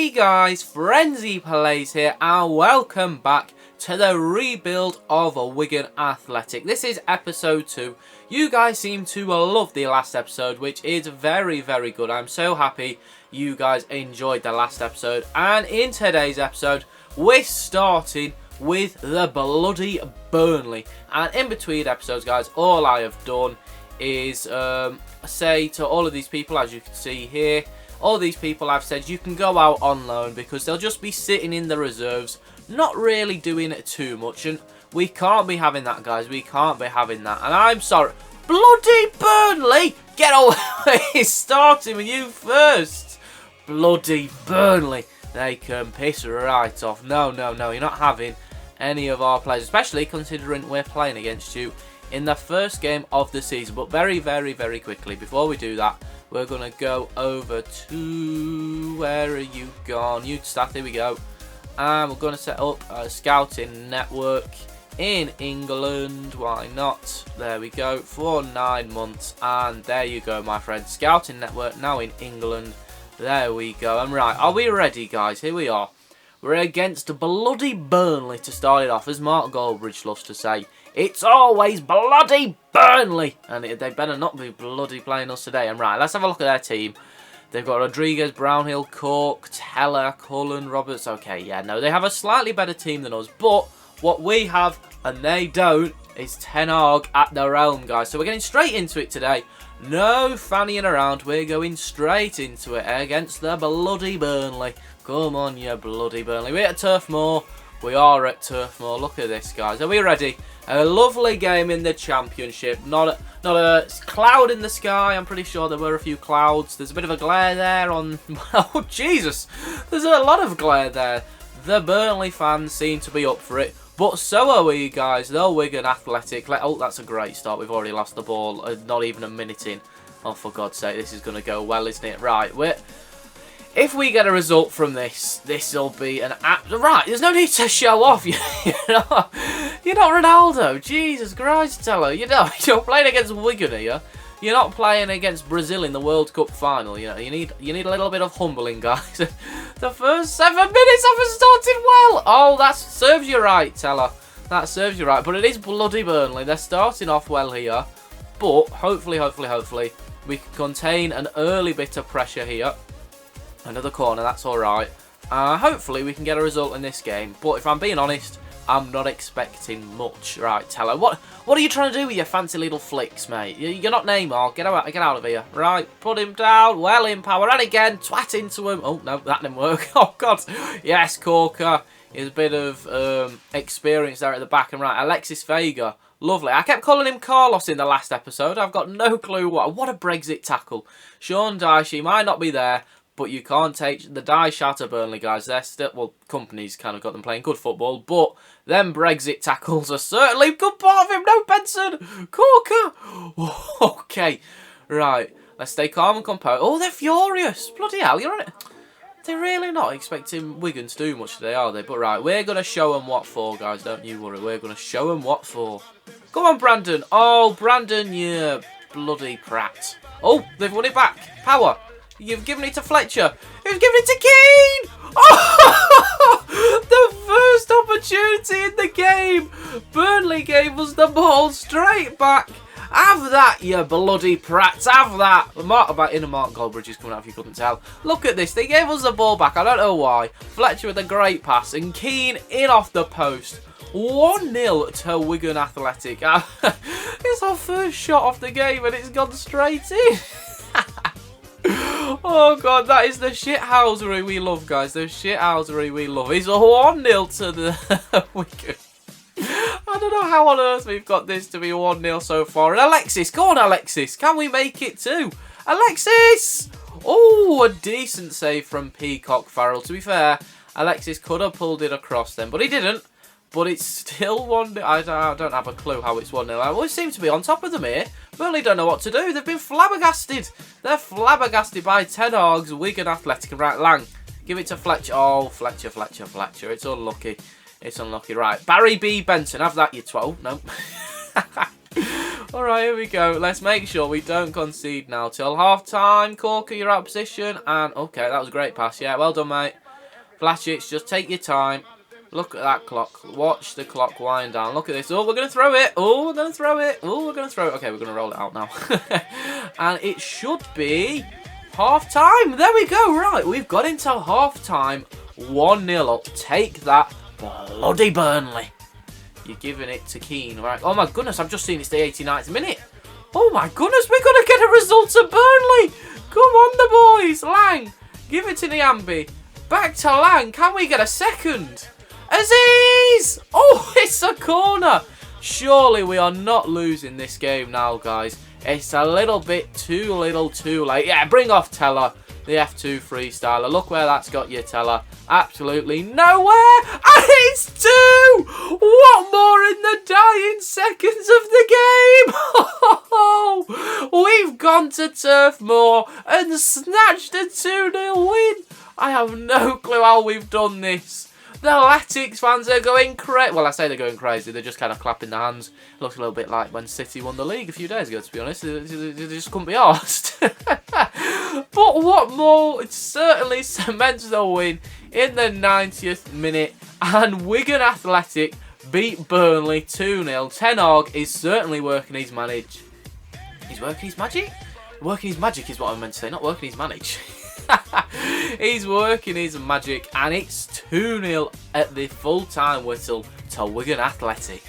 Hey guys, Frenzy Plays here and welcome back to the rebuild of Wigan Athletic. This is episode 2. You guys seem to love the last episode, which is very good. I'm so happy you guys enjoyed the last episode. And in today's episode, we're starting with the bloody Burnley. And in between episodes, guys, all I have done is say to all of these people, as you can see here, all these people I've said you can go out on loan because they'll just be sitting in the reserves, not really doing it too much. And we can't be having that, guys. We can't be having that. And I'm sorry. Bloody Burnley! Get away! Starting with you first. Bloody Burnley. They can piss right off. No. You're not having any of our players, especially considering we're playing against you in the first game of the season. But very quickly, before we do that, we're going to go over to... Where are you gone? Youth staff, here we go. And we're going to set up a scouting network in England. Why not? There we go. For 9 months. And there you go, my friend. Scouting network now in England. There we go. And right, are we ready, guys? Here we are. We're against bloody Burnley to start it off. As Mark Goldbridge loves to say, it's always bloody Burnley. And they better not be bloody playing us today. And right, let's have a look at their team. They've got Rodriguez, Brownhill, Cork, Teller, Cullen, Roberts. Okay, yeah, no, they have a slightly better team than us. But what we have, and they don't, is Ten Hag at the realm, guys. So we're getting straight into it today. No fannying around. We're going straight into it against the bloody Burnley. Come on, you bloody Burnley. We're at Turf Moor. We are at Turf Moor. Look at this, guys. Are we ready? A lovely game in the Championship. Not a cloud in the sky. I'm pretty sure there were a few clouds. There's a bit of a glare there on... Oh, Jesus. There's a lot of glare there. The Burnley fans seem to be up for it. But so are we, guys. The Wigan Athletic. Oh, that's a great start. We've already lost the ball. Not even a minute in. Oh, for God's sake. This is going to go well, isn't it? Right. If we get a result from this, this'll be an app. Right, there's no need to show off. You're not Ronaldo. Jesus Christ, Teller. You're playing against Wigan here. You're not playing against Brazil in the World Cup final. You need a little bit of humbling, guys. The first 7 minutes haven't started well. Oh, that serves you right, Teller. That serves you right. But it is bloody Burnley. They're starting off well here. But hopefully, we can contain an early bit of pressure here. Another corner, that's alright. Hopefully we can get a result in this game. But if I'm being honest, I'm not expecting much. Right, Teller, what are you trying to do with your fancy little flicks, mate? You're not Neymar. Get out of here. Right, put him down. Well in power. And again, twat into him. Oh, no, that didn't work. Oh, God. Yes, Corker. There's a bit of experience there at the back. And right, Alexis Vega. Lovely. I kept calling him Carlos in the last episode. I've got no clue what a Brexit tackle. Sean Dyche, he might not be there. But you can't take the Dyche out of Burnley, guys. They're still, well, company's kind of got them playing good football. But them Brexit tackles are certainly a good part of him. No, Benson. Corker. Okay. Right. Let's stay calm and composed. Oh, they're furious. Bloody hell, you're on it. They're really not expecting Wigan to do much today, are they? But right, we're going to show them what for, guys. Don't you worry. We're going to show them what for. Come on, Brandon. Oh, Brandon, you bloody prat. Oh, they've won it back. Power. You've given it to Fletcher. Who's given it to Keane? Oh! The first opportunity in the game. Burnley gave us the ball straight back. Have that, you bloody prats. Have that. Mark Goldbridge is coming out if you couldn't tell. Look at this. They gave us the ball back. I don't know why. Fletcher with a great pass. And Keane in off the post. 1-0 to Wigan Athletic. It's our first shot off the game and it's gone straight in. Oh, God, that is the shithousery we love, guys. The shithousery we love. It's a 1-0 to the Wigan. I don't know how on earth we've got this to be 1-0 so far. And Alexis, go on, Alexis. Can we make it too? Alexis! Oh, a decent save from Peacock Farrell. To be fair, Alexis could have pulled it across then, but he didn't. But it's still 1-0. I don't have a clue how it's 1-0. I always seem to be on top of them here. Burnley don't know what to do. They've been flabbergasted. They're flabbergasted by Ten Hag's Wigan Athletic. Right, Lang, give it to Fletcher. Oh, Fletcher. It's unlucky. It's unlucky. Right, Barry B. Benson. Have that, you twat. No. Alright, here we go. Let's make sure we don't concede now till half-time. Corker, you're out of position. And, okay, that was a great pass. Yeah, well done, mate. Vlasic, just take your time. Look at that clock. Watch the clock wind down. Look at this. Oh, we're going to throw it. Oh, we're going to throw it. Oh, we're going to throw it. Okay, we're going to roll it out now. And it should be half time. There we go. Right, we've got into half time. 1-0 up. Take that, bloody Burnley. You're giving it to Keane, right? Oh my goodness, I've just seen it's the 89th minute. Oh my goodness, we're going to get a result at Burnley. Come on, the boys. Lang, give it to Niambi. Back to Lang. Can we get a second? Aziz! Oh, it's a corner. Surely we are not losing this game now, guys. It's a little bit too little too late. Yeah, bring off Teller, the F2 freestyler. Look where that's got you, Teller. Absolutely nowhere. And it's 2! What more in the dying seconds of the game? We've gone to Turf Moor and snatched a 2-0 win. I have no clue how we've done this. The Latics fans are going crazy. Well, I say they're going crazy. They're just kind of clapping their hands. It looks a little bit like when City won the league a few days ago, to be honest. They just couldn't be arsed. But what more? It certainly cements the win in the 90th minute. And Wigan Athletic beat Burnley 2-0. Ten Hag is certainly working his manage. He's working his magic? Working his magic is what I meant to say, not working his manage. He's working his magic, and it's 2-0 at the full-time whistle to Wigan Athletic.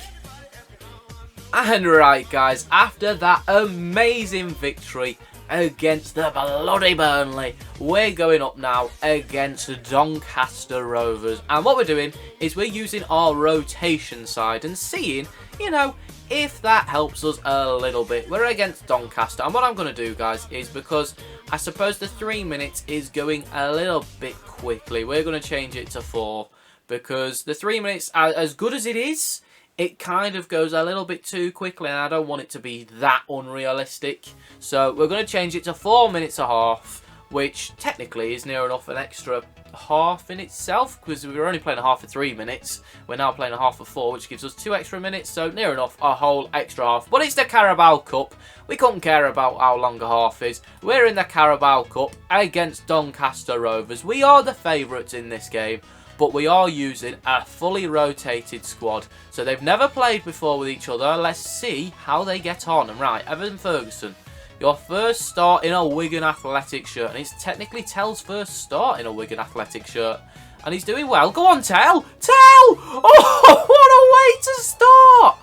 And right, guys, after that amazing victory against the bloody Burnley, we're going up now against Doncaster Rovers. And what we're doing is we're using our rotation side and seeing, you know, if that helps us a little bit. We're against Doncaster, and what I'm going to do, guys, is because I suppose the 3 minutes is going a little bit quickly, we're going to change it to 4, because the 3 minutes, as good as it is, it kind of goes a little bit too quickly, and I don't want it to be that unrealistic. So we're going to change it to 4 minutes a half, which technically is near enough an extra half in itself, because we were only playing a half for 3 minutes. We're now playing a half for 4, which gives us 2 extra minutes, so near enough a whole extra half. But it's the Carabao Cup. We couldn't care about how long a half is. We're in the Carabao Cup against Doncaster Rovers. We are the favourites in this game, but we are using a fully rotated squad. So they've never played before with each other. Let's see how they get on. And right, Evan Ferguson, your first start in a Wigan Athletic shirt. And it's technically Tell's first start in a Wigan Athletic shirt. And he's doing well. Go on, Tell! Tell! Oh, what a way to start!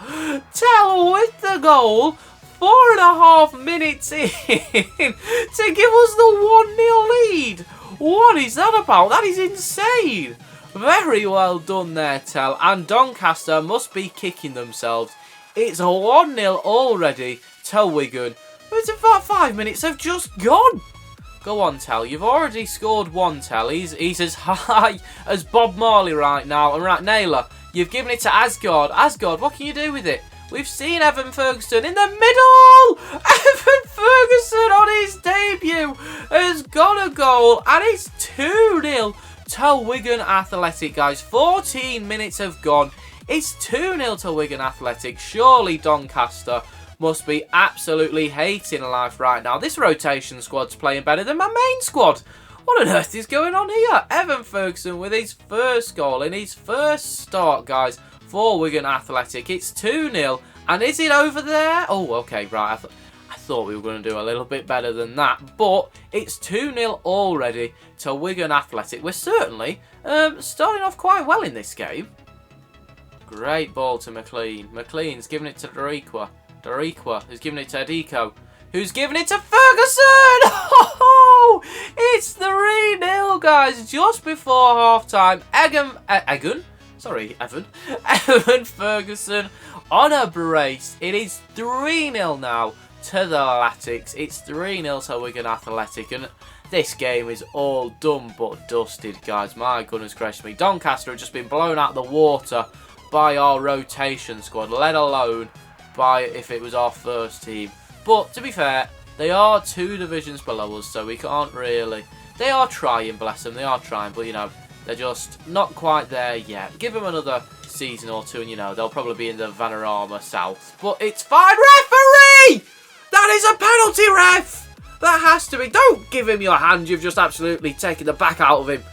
Tell with the goal. 4.5 minutes in to give us the 1-0 lead. What is that about? That is insane. Very well done there, Tell. And Doncaster must be kicking themselves. It's a 1-0 already to Wigan. It's about 5 minutes have just gone. Go on, Tell. You've already scored one, Tell. He's as high as Bob Marley right now. And right, Naylor, you've given it to Asgard. Asgard, what can you do with it? We've seen Evan Ferguson in the middle. Evan Ferguson on his debut has got a goal. And it's 2-0 to Wigan Athletic, guys. 14 minutes have gone. It's 2-0 to Wigan Athletic. Surely Doncaster must be absolutely hating life right now. This rotation squad's playing better than my main squad. What on earth is going on here? Evan Ferguson with his first goal in his first start, guys, for Wigan Athletic. It's 2-0. And is it over there? Oh, okay, right. I thought we were going to do a little bit better than that. But it's 2-0 already to Wigan Athletic. We're certainly starting off quite well in this game. Great ball to McLean. McLean's giving it to Dariqua. Dariqua who's giving it to Adiko. Who's giving it to Ferguson? Oh, it's 3-0, guys. Just before half-time. Evan Ferguson on a brace. It is 3-0 now to the Latics. It's 3-0 to Wigan Athletic. And this game is all done but dusted, guys. My goodness gracious me. Doncaster have just been blown out of the water by our rotation squad, let alone by if it was our first team. But to be fair, they are 2 divisions below us, so we can't really. They are trying, bless them, they are trying, but you know, they're just not quite there yet. Give them another season or 2 and you know, they'll probably be in the Vanarama South. But it's fine. Referee! That is a penalty, ref! That has to be. Don't give him your hand, you've just absolutely taken the back out of him.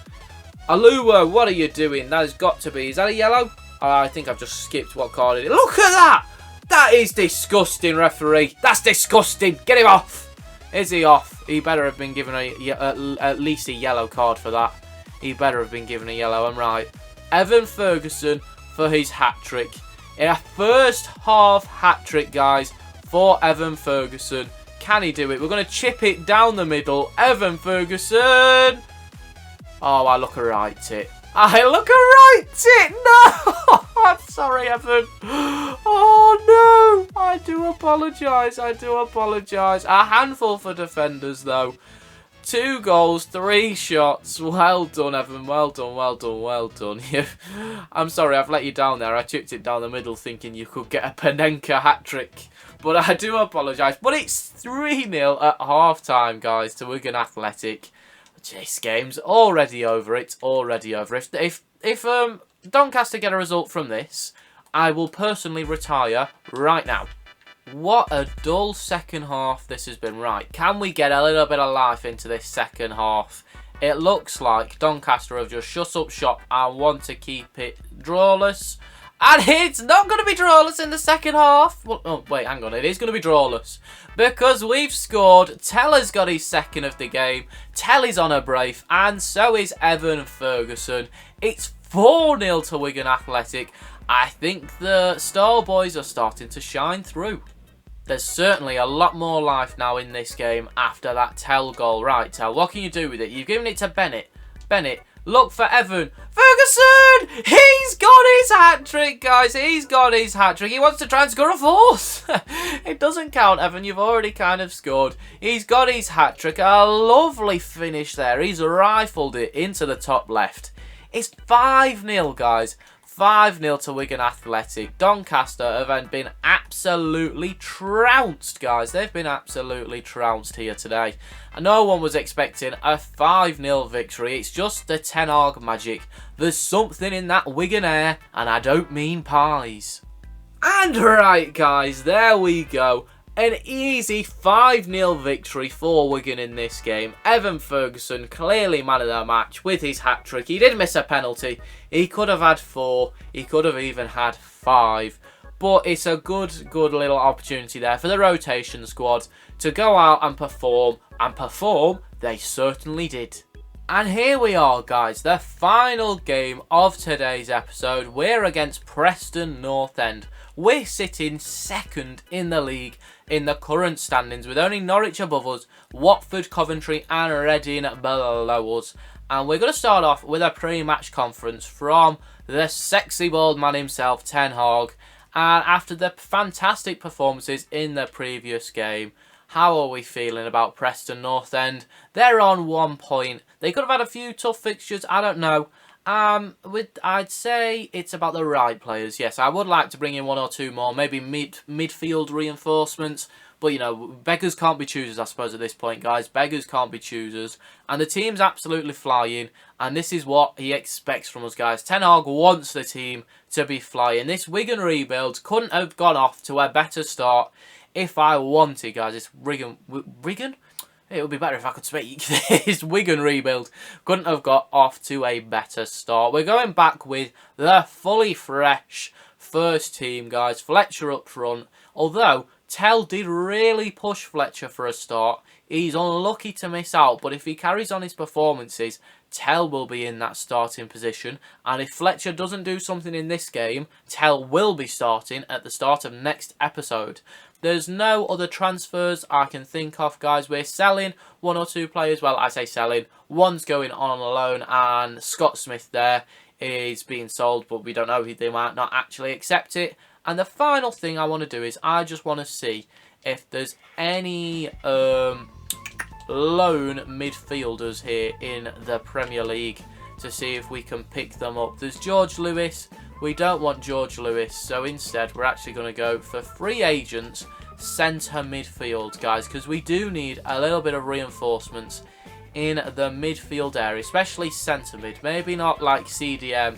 Aluwa, what are you doing? That has got to be. Is that a yellow? I think I've just skipped what card it is. Look at that! That is disgusting, referee. That's disgusting. Get him off. Is he off? He better have been given at least a yellow card for that. He better have been given a yellow. I'm right. Evan Ferguson for his hat-trick. A first half hat-trick, guys, for Evan Ferguson. Can he do it? We're going to chip it down the middle. Evan Ferguson. Oh, I look a right tit. I look a right tit. No. I'm sorry, Evan. Oh, no. I do apologise. I do apologise. A handful for defenders, though. 2 goals, 3 shots. Well done, Evan. Well done, well done, well done. I'm sorry, I've let you down there. I chipped it down the middle thinking you could get a Panenka hat-trick. But I do apologise. But it's 3-0 at half-time, guys, to Wigan Athletic. This game's already over. It's already over. If Doncaster get a result from this, I will personally retire right now. What a dull second half this has been. Right, can we get a little bit of life into this second half? It looks like Doncaster have just shut up shop and want to keep it drawless. And it's not going to be drawless in the second half. Well, oh, wait, hang on. It is going to be drawless. Because we've scored. Teller's got his second of the game. Telly's on a brace. And so is Evan Ferguson. It's 4-0 to Wigan Athletic. I think the Star Boys are starting to shine through. There's certainly a lot more life now in this game after that Tell goal. Right, Tell, what can you do with it? You've given it to Bennett. Bennett, look for Evan. Ferguson! He's got his hat-trick, guys. He's got his hat-trick. He wants to try and score a fourth. It doesn't count, Evan. You've already kind of scored. He's got his hat-trick. A lovely finish there. He's rifled it into the top left. It's 5-0, guys. 5-0 to Wigan Athletic. Doncaster have been absolutely trounced, guys. They've been absolutely trounced here today. And no one was expecting a 5-0 victory. It's just the Ten Hag magic. There's something in that Wigan air, and I don't mean pies. And right, guys, there we go. An easy 5-0 victory for Wigan in this game. Evan Ferguson, clearly man of the match with his hat-trick. He did miss a penalty. He could have had 4. He could have even had 5. But it's a good little opportunity there for the rotation squad to go out and perform. And perform, they certainly did. And here we are, guys. The final game of today's episode. We're against Preston North End. We're sitting second in the league in the current standings with only Norwich above us, Watford, Coventry and Reading below us. And we're going to start off with a pre-match conference from the sexy bald man himself, Ten Hag. And after the fantastic performances in the previous game, how are we feeling about Preston North End? They're on 1 point. They could have had a few tough fixtures, I don't know. I'd say it's about the right players. Yes, I would like to bring in 1 or 2 more, maybe midfield reinforcements. But, you know, beggars can't be choosers, I suppose, at this point, guys. Beggars can't be choosers. And the team's absolutely flying. And this is what he expects from us, guys. Ten Hag wants the team to be flying. This Wigan rebuild couldn't have gone off to a better start if I wanted, guys. It's Wigan? It would be better if I could speak. This Wigan rebuild couldn't have got off to a better start. We're going back with the fully fresh first team, guys. Fletcher up front. Although Tell did really push Fletcher for a start. He's unlucky to miss out, but if he carries on his performances, Tell will be in that starting position. And if Fletcher doesn't do something in this game, Tell will be starting at the start of next episode. There's no other transfers I can think of, guys. We're selling 1 or 2 players. Well, I say selling. One's going on loan, and Scott Smith there is being sold, but we don't know if they might not actually accept it. And the final thing I want to do is I just want to see if there's any loan midfielders here in the Premier League to see if we can pick them up. There's George Lewis. We don't want George Lewis, so instead we're actually going to go for free agents centre midfield, guys, because we do need a little bit of reinforcements in the midfield area, especially centre mid. Maybe not like CDM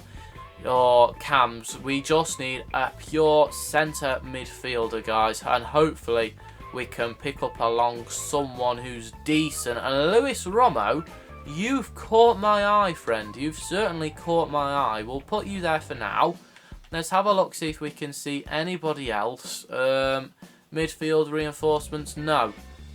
or Cams. We just need a pure centre midfielder, guys, and hopefully we can pick up along someone who's decent. And Lewis Romo You've caught my eye, friend. You've certainly caught my eye. We'll put you there for now. Let's have a look, see if we can see anybody else. Midfield reinforcements, no.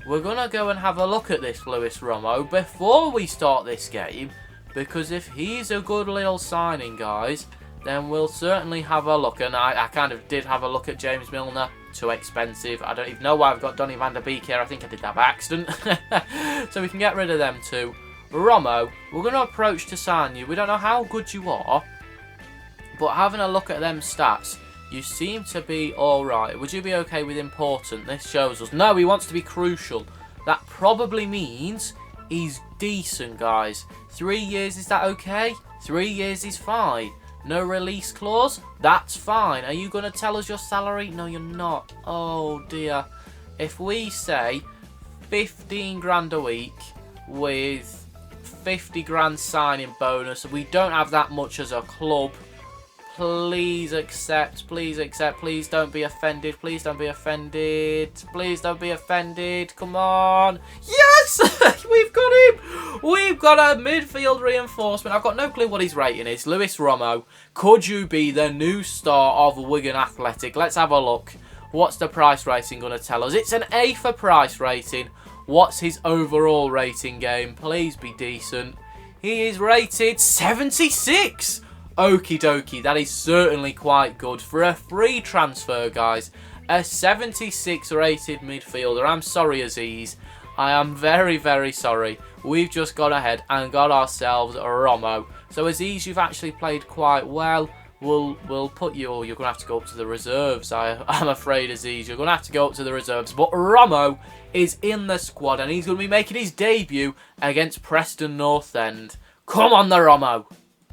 We're going to go and have a look at this Lewis Romo before we start this game. Because if he's a good little signing, guys, then we'll certainly have a look. And I kind of did have a look at James Milner. Too expensive. I don't even know why I've got Donny van der Beek here. I think I did that by accident. So we can get rid of them too. Romo, we're going to approach to sign you. We don't know how good you are. But having a look at them stats, you seem to be alright. Would you be okay with important? This shows us. No, he wants to be crucial. That probably means he's decent, guys. 3 years, is that okay? 3 years is fine. No release clause? That's fine. Are you going to tell us your salary? No, you're not. Oh, dear. If we say 15 grand a week with 50 grand signing bonus, we don't have that much as a club. Please accept, please accept, please don't be offended, please don't be offended, please don't be offended, come on. Yes! We've got him! We've got a midfield reinforcement. I've got no clue what his rating is. Lewis Romo, could you be the new star of Wigan Athletic? Let's have a look. What's the price rating going to tell us? It's an A for price rating. What's his overall rating, game? Please be decent. He is rated 76! Okie dokie, that is certainly quite good. For a free transfer, guys, a 76 rated midfielder. I'm sorry, Aziz. I am very, very sorry. We've just gone ahead and got ourselves a Romo. So, Aziz, you've actually played quite well. We'll put you, or you're going to have to go up to the reserves. I'm afraid, Aziz, you're going to have to go up to the reserves. But Romo is in the squad, and he's going to be making his debut against Preston North End. Come on, the Romo.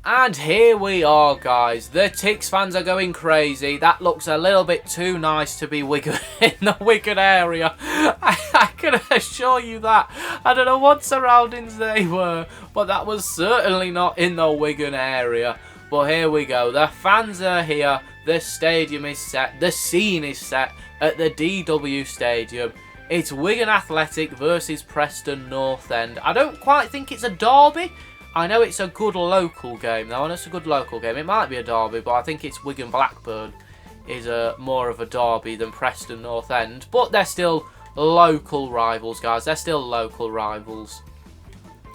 And here we are, guys. The Tix fans are going crazy. That looks a little bit too nice to be Wigan in the Wigan area. I can assure you that. I don't know what surroundings they were, but that was certainly not in the Wigan area. But here we go. The fans are here. The stadium is set. The scene is set at the DW Stadium. It's Wigan Athletic versus Preston North End. I don't quite think it's a derby. I know it's a good local game, though, and it's a good local game. It might be a derby, but I think it's Wigan Blackburn is more of a derby than Preston North End. But they're still local rivals, guys. They're still local rivals.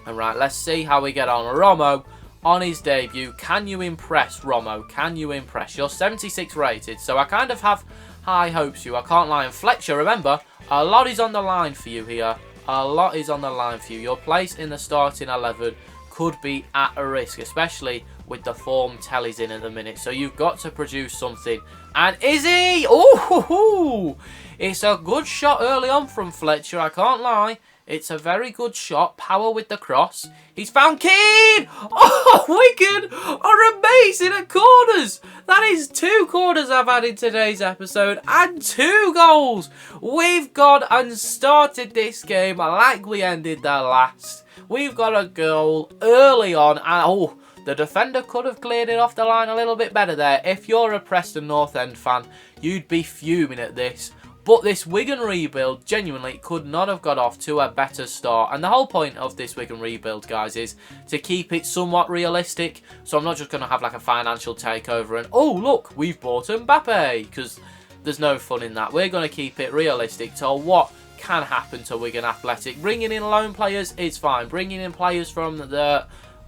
And right, let's see how we get on. Romo, on his debut, can you impress, Romo? Can you impress? You're 76 rated, so I kind of have high hopes for you. I can't lie. And Fletcher, remember, a lot is on the line for you here. A lot is on the line for you. Your place in the starting 11 could be at a risk, especially with the form Telly's in at the minute. So you've got to produce something. And is he? Oh, it's a good shot early on from Fletcher, I can't lie. It's a very good shot. Power with the cross. He's found Keane! Oh, Wigan are amazing at corners. That is 2 corners I've had in today's episode and 2 goals. We've gone and started this game like we ended the last. We've got a goal early on, and oh, the defender could have cleared it off the line a little bit better there. If you're a Preston North End fan, you'd be fuming at this. But this Wigan rebuild genuinely could not have got off to a better start. And the whole point of this Wigan rebuild, guys, is to keep it somewhat realistic. So I'm not just going to have like a financial takeover and, oh, look, we've bought Mbappe. Because there's no fun in that. We're going to keep it realistic to what can happen to Wigan Athletic. Bringing in loan players is fine. Bringing in players from the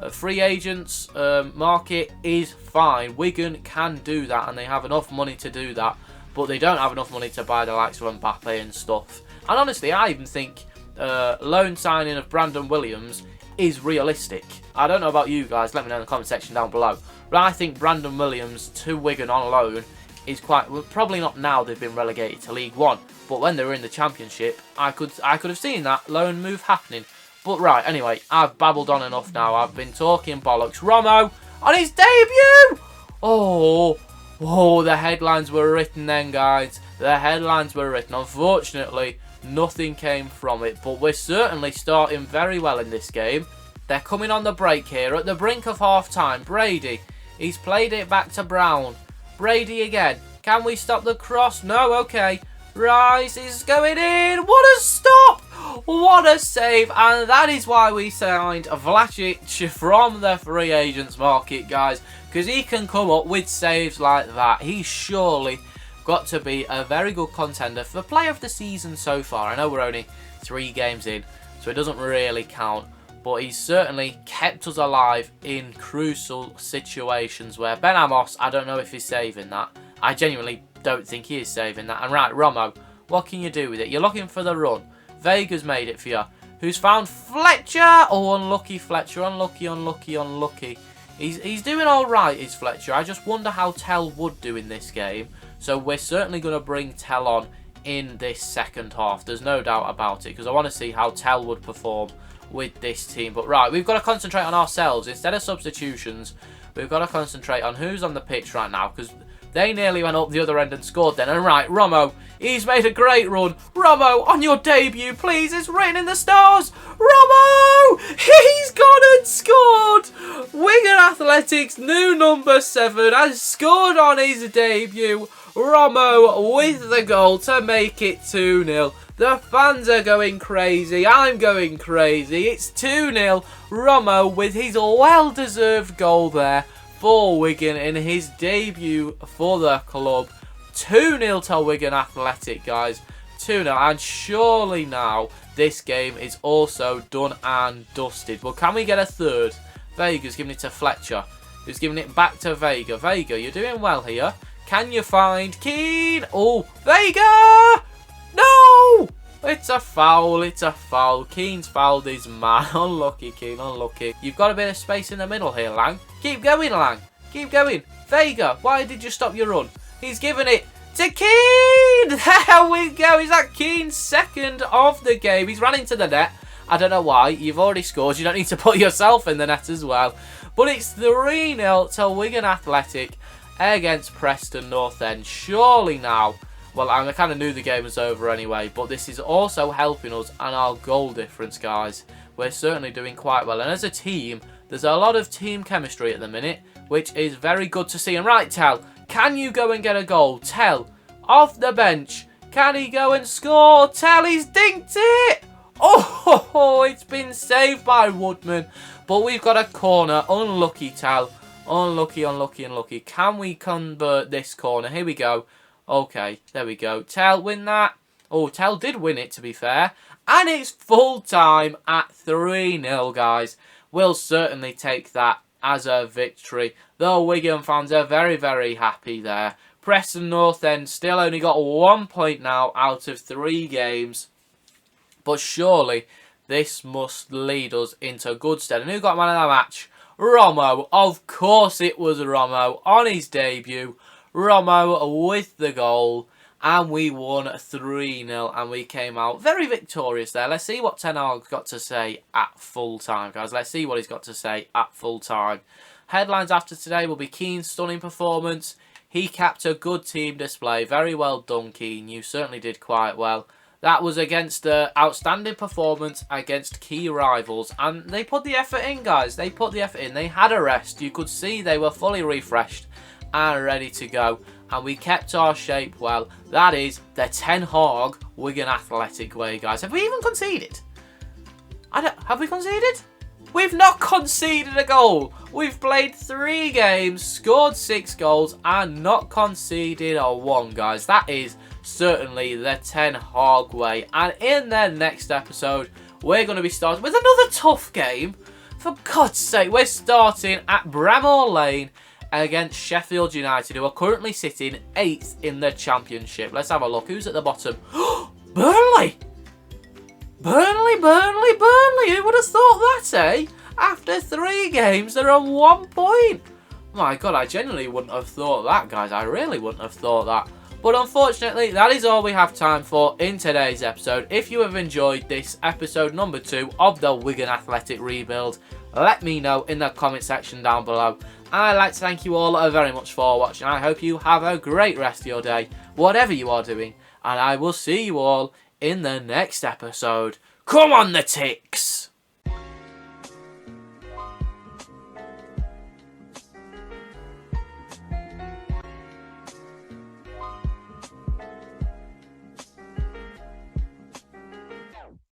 free agents market is fine. Wigan can do that, and they have enough money to do that, but they don't have enough money to buy the likes of Mbappe and stuff. And honestly, I even think loan signing of Brandon Williams is realistic. I don't know about you guys, let me know in the comment section down below, but I think Brandon Williams to Wigan on loan is quite, well, probably not now they've been relegated to League One, but when they were in the Championship, I could have seen that loan move happening. But right, anyway, I've babbled on enough now. I've been talking bollocks. Romo on his debut! Oh, the headlines were written then, guys. The headlines were written. Unfortunately, nothing came from it, but we're certainly starting very well in this game. They're coming on the break here at the brink of half-time. Brady, he's played it back to Brown. Brady again. Can we stop the cross? No, okay. Rice is going in. What a stop! What a save, and that is why we signed Vlasic from the free agents market, guys, because he can come up with saves like that. He's surely got to be a very good contender for player of the season so far. I know we're only 3 games in, so it doesn't really count, but he's certainly kept us alive in crucial situations where Ben Amos, I don't know if he's saving that. I genuinely don't think he is saving that. And right, Romo, what can you do with it? You're looking for the run. Vega's made it for you. Who's found Fletcher? Oh, unlucky Fletcher. Unlucky, unlucky, unlucky. He's doing all right, is Fletcher. I just wonder how Tell would do in this game. So we're certainly going to bring Tell on in this second half. There's no doubt about it, because I want to see how Tell would perform with this team. But right, we've got to concentrate on ourselves. Instead of substitutions, we've got to concentrate on who's on the pitch right now, because they nearly went up the other end and scored then. And right, Romo, he's made a great run. Romo, on your debut, please. It's written in the stars. Romo! He's gone and scored! Wigan Athletics' new number 7 has scored on his debut. Romo with the goal to make it 2-0. The fans are going crazy. I'm going crazy. It's 2-0. Romo with his well-deserved goal there for Wigan in his debut for the club. 2-0 to Wigan Athletic, guys. 2-0. And surely now this game is also done and dusted. Well, can we get a third? Vega's giving it to Fletcher, who's giving it back to Vega. Vega, you're doing well here. Can you find Keane? Oh, Vega! No! It's a foul, it's a foul. Keane's fouled his man. Unlucky, Keane, unlucky. You've got a bit of space in the middle here, Lang. Keep going, Lang. Keep going. Vega, why did you stop your run? He's given it to Keane! There we go. Is that Keane's second of the game? He's ran into the net. I don't know why. You've already scored. You don't need to put yourself in the net as well. But it's 3-0 to Wigan Athletic against Preston North End. Surely now, well, I kind of knew the game was over anyway, but this is also helping us and our goal difference, guys. We're certainly doing quite well. And as a team, there's a lot of team chemistry at the minute, which is very good to see. And right, Tell, can you go and get a goal? Tell, off the bench. Can he go and score? Tell, he's dinked it. Oh, it's been saved by Woodman. But we've got a corner. Unlucky, Tell. Unlucky, unlucky, unlucky. Can we convert this corner? Here we go. Okay, there we go. Tell, win that. Oh, Tell did win it, to be fair. And it's full time at 3-0, guys. We'll certainly take that as a victory. The Wigan fans are very, very happy there. Preston North End still only got 1 point now out of 3 games. But surely this must lead us into good stead. And who got man of the match? Romo. Of course it was Romo on his debut. Romo with the goal. And we won 3-0 and we came out very victorious there. Let's see what Ten Hag's got to say at full time, guys. Let's see what he's got to say at full time. Headlines after today will be Keane's stunning performance. He capped a good team display. Very well done, Keane. You certainly did quite well. That was against an outstanding performance against key rivals. And they put the effort in, guys. They put the effort in. They had a rest. You could see they were fully refreshed and ready to go. And we kept our shape well. That is the Ten Hag Wigan Athletic way, guys. Have we even conceded? Have we conceded? We've not conceded a goal. We've played 3 games, scored 6 goals, and not conceded a 1, guys. That is certainly the Ten Hag way. And in the next episode, we're going to be starting with another tough game. For God's sake, we're starting at Bramall Lane against Sheffield United, who are currently sitting 8th in the Championship. Let's have a look. Who's at the bottom? Burnley! Burnley! Who would have thought that, eh? After 3 games, they're on 1 point. My God, I genuinely wouldn't have thought that, guys. I really wouldn't have thought that. But unfortunately, that is all we have time for in today's episode. If you have enjoyed this episode number 2 of the Wigan Athletic rebuild, let me know in the comment section down below. And I'd like to thank you all very much for watching. I hope you have a great rest of your day, whatever you are doing. And I will see you all in the next episode. Come on, the Ticks!